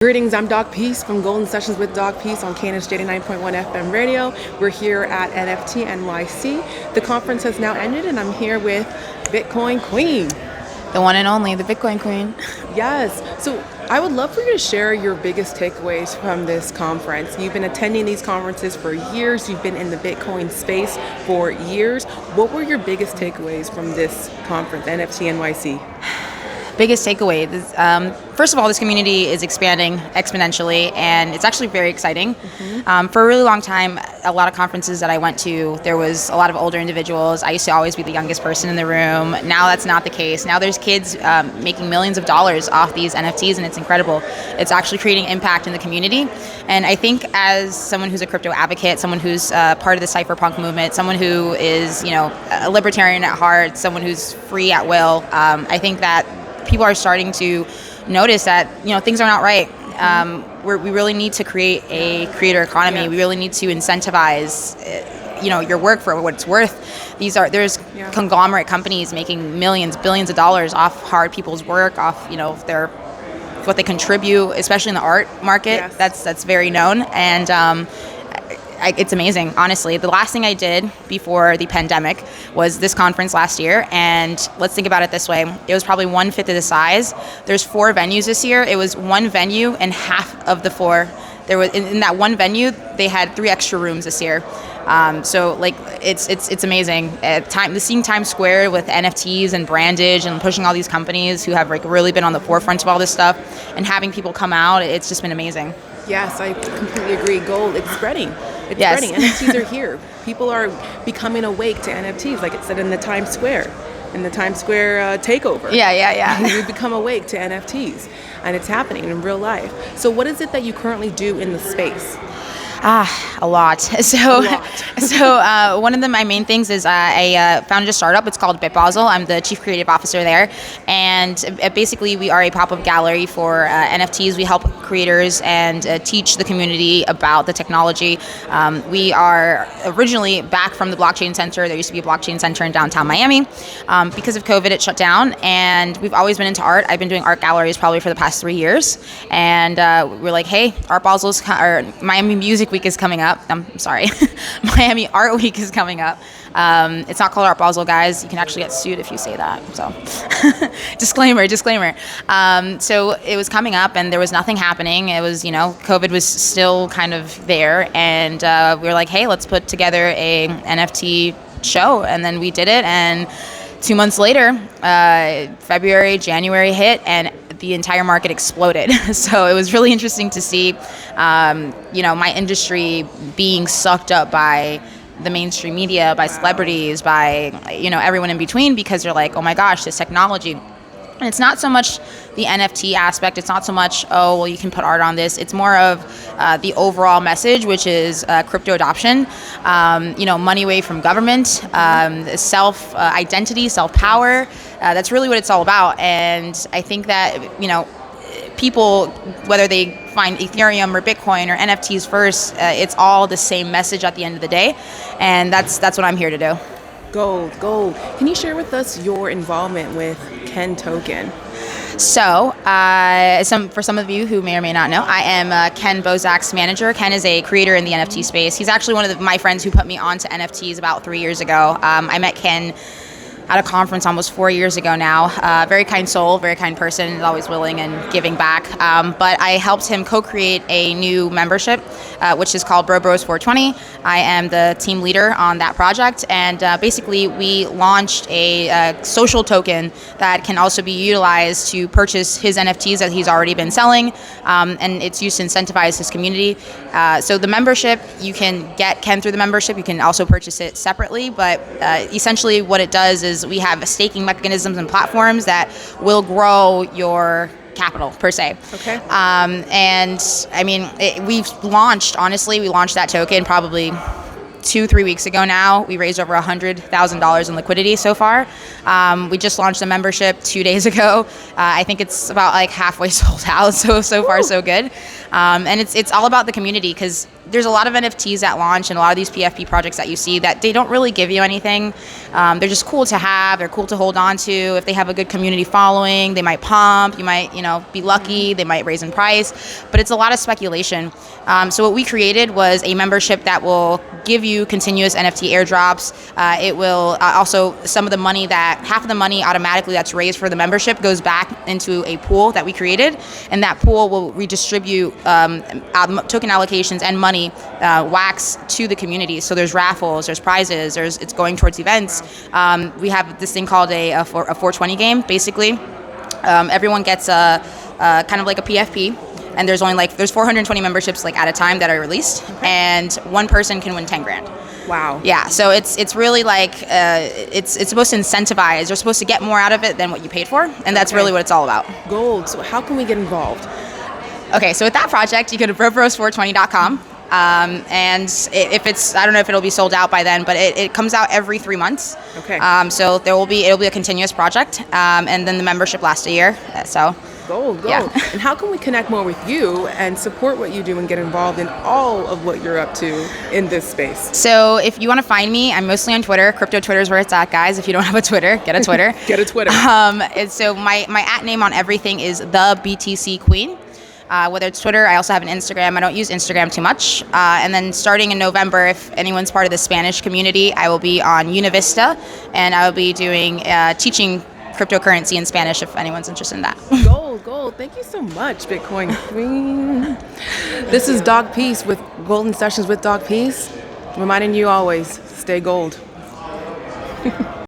Greetings, I'm Doc.PEACE from Golden Sessions with Doc.PEACE on KNSJ 89.1 FM radio. We're here at NFT.NYC. The conference has now ended and I'm here with Bitcoin Queen. The one and only, the Bitcoin Queen. Yes. So I would love for you to share your biggest takeaways from this conference. You've been attending these conferences for years. You've been in the Bitcoin space for years. What were your biggest takeaways from this conference, NFT.NYC? Biggest takeaway is, first of all, this community is expanding exponentially, and it's actually very exciting. For a really long time, a lot of conferences that I went to, there was a lot of older individuals. I used to always be the youngest person in the room. Now that's not the case. Now there's kids making millions of dollars off these NFTs, and it's incredible. It's actually creating impact in the community. And I think as someone who's a crypto advocate, someone who's part of the cypherpunk movement, someone who is, a libertarian at heart, someone who's free at will, I think that people are starting to notice that things are not right. We really need to create a creator economy. We really need to incentivize your work for what it's worth. There's conglomerate companies making millions, billions of dollars off hard people's work, off what they contribute, especially in the art market. Yes. That's very known, and it's amazing, honestly. The last thing I did before the pandemic was this conference last year, and let's think about it this way. It was probably 1/5 of the size. There's 4 venues this year. It was one venue and half of the 4. There was in that one venue, they had 3 extra rooms this year. So it's amazing. Seeing Times Square with NFTs and brandage and pushing all these companies who have really been on the forefront of all this stuff, and having people come out, it's just been amazing. Yes, I completely agree. Gold, it's spreading. It's spreading. NFTs are here. People are becoming awake to NFTs, like it said in the Times Square takeover. Yeah. You become awake to NFTs, and it's happening in real life. So what is it that you currently do in the space? A lot. So one of my main things is I founded a startup. It's called BitBozzle. I'm the chief creative officer there, and basically we are a pop-up gallery for NFTs. We help creators and teach the community about the technology. We are originally back from the blockchain center. There used to be a blockchain center in downtown Miami. Because of COVID, it shut down, and we've always been into art. I've been doing art galleries probably for the past 3 years, and we're like, hey, Miami Music Week is coming up. I'm sorry. Miami Art Week is coming up. It's not called Art Basel, guys. You can actually get sued if you say that. So disclaimer. So it was coming up and there was nothing happening. It was, COVID was still kind of there. And we were like, hey, let's put together a NFT show. And then we did it. And 2 months later, January hit, and the entire market exploded. So it was really interesting to see, my industry being sucked up by the mainstream media, by celebrities, by, everyone in between, because they're like, oh my gosh, this technology. And it's not so much the NFT aspect. It's not so much, you can put art on this. It's more of the overall message, which is crypto adoption, money away from government, self-identity, self-power. That's really what it's all about. And I think that, people, whether they find Ethereum or Bitcoin or NFTs first, it's all the same message at the end of the day. And that's what I'm here to do. Gold. Can you share with us your involvement with Ken Token? So, for some of you who may or may not know, I am Ken Bozak's manager. Ken is a creator in the NFT space. He's actually one of my friends who put me onto NFTs about 3 years ago. I met Ken at a conference almost 4 years ago now. Very kind soul, very kind person, always willing and giving back. But I helped him co-create a new membership, which is called Bro Bros 420. I am the team leader on that project, and basically we launched a social token that can also be utilized to purchase his NFTs that he's already been selling, and it's used to incentivize his community. So the membership, you can get Ken through the membership. You can also purchase it separately, but essentially what it does is we have staking mechanisms and platforms that will grow your capital per se. Okay. And I mean, we launched that token probably 2-3 weeks ago now. We raised over $100,000 in liquidity so far. We just launched the membership 2 days ago. I think it's about halfway sold out. So far so good. And it's all about the community, because there's a lot of NFTs at launch and a lot of these PFP projects that you see that they don't really give you anything. They're just cool to have. They're cool to hold on to. If they have a good community following, they might pump. You might, be lucky. They might raise in price. But it's a lot of speculation. So what we created was a membership that will give you continuous NFT airdrops. It will also, half of the money automatically that's raised for the membership goes back into a pool that we created, and that pool will redistribute token allocations and money, wax to the community. So there's raffles, there's prizes, it's going towards events. We have this thing called a 420 game. Basically, everyone gets a kind of like a PFP. And there's 420 memberships at a time that are released, and one person can win 10 grand. Wow. Yeah, so it's really it's supposed to incentivize. You're supposed to get more out of it than what you paid for, and that's really what it's all about. Gold. So how can we get involved? Okay, so with that project, you go to bros420.com. And if I don't know if it'll be sold out by then, but it comes out every 3 months. Okay. So it'll be a continuous project, and then the membership lasts a year. So. Gold. Yeah. And how can we connect more with you and support what you do and get involved in all of what you're up to in this space? So if you want to find me, I'm mostly on Twitter. Crypto Twitter is where it's at, guys. If you don't have a Twitter, get a Twitter. Get a Twitter. And so my @ name on everything is the BTC Queen. Whether it's Twitter, I also have an Instagram. I don't use Instagram too much. And then starting in November, if anyone's part of the Spanish community, I will be on Univista, and I will be doing teaching cryptocurrency in Spanish if anyone's interested in that. Gold. Thank you so much, Bitcoin Queen. This is Doc.PEACE with Golden Sessions with Doc.PEACE. Reminding you always, stay gold.